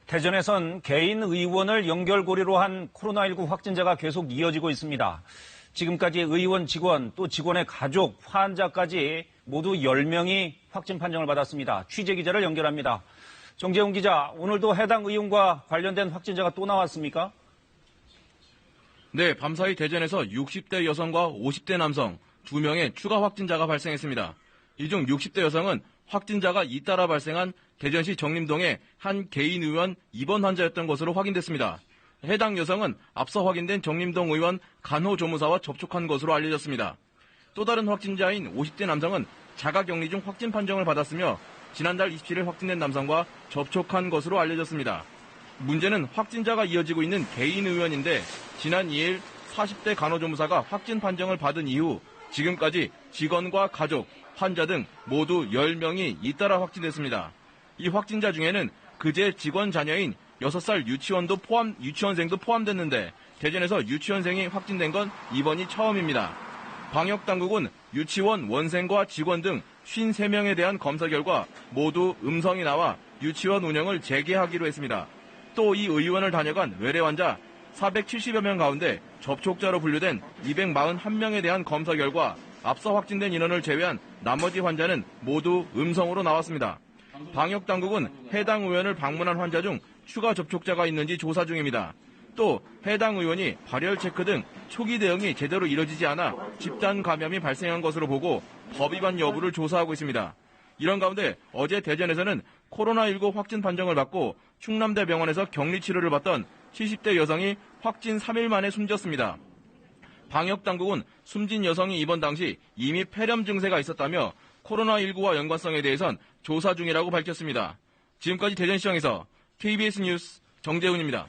대전에선 개인 의원을 연결고리로 한 코로나19 확진자가 계속 이어지고 있습니다. 지금까지 의원 직원, 또 직원의 가족, 환자까지 모두 10명이 확진 판정을 받았습니다. 취재 기자를 연결합니다. 정재훈 기자, 오늘도 해당 의원과 관련된 확진자가 또 나왔습니까? 네, 밤사이 대전에서 60대 여성과 50대 남성 2명의 추가 확진자가 발생했습니다. 이 중 60대 여성은 확진자가 잇따라 발생한 대전시 정림동의 한 개인 의원 입원 환자였던 것으로 확인됐습니다. 해당 여성은 앞서 확인된 정림동 의원 간호조무사와 접촉한 것으로 알려졌습니다. 또 다른 확진자인 50대 남성은 자가격리 중 확진 판정을 받았으며 지난달 27일 확진된 남성과 접촉한 것으로 알려졌습니다. 문제는 확진자가 이어지고 있는 개인 의원인데 지난 2일 40대 간호조무사가 확진 판정을 받은 이후 지금까지 직원과 가족, 환자 등 모두 10명이 잇따라 확진됐습니다. 이 확진자 중에는 그제 직원 자녀인 6살 유치원생도 포함됐는데 대전에서 유치원생이 확진된 건 이번이 처음입니다. 방역당국은 유치원 원생과 직원 등 53명에 대한 검사 결과 모두 음성이 나와 유치원 운영을 재개하기로 했습니다. 또 이 의원을 다녀간 외래 환자 470여 명 가운데 접촉자로 분류된 241명에 대한 검사 결과 앞서 확진된 인원을 제외한 나머지 환자는 모두 음성으로 나왔습니다. 방역당국은 해당 의원을 방문한 환자 중 추가 접촉자가 있는지 조사 중입니다. 또 해당 의원이 발열 체크 등 초기 대응이 제대로 이뤄지지 않아 집단 감염이 발생한 것으로 보고 법 위반 여부를 조사하고 있습니다. 이런 가운데 어제 대전에서는 코로나19 확진 판정을 받고 충남대 병원에서 격리 치료를 받던 70대 여성이 확진 3일 만에 숨졌습니다. 방역당국은 숨진 여성이 입원 당시 이미 폐렴 증세가 있었다며 코로나19와 연관성에 대해선 조사 중이라고 밝혔습니다. 지금까지 대전시장에서 KBS 뉴스 정재훈입니다.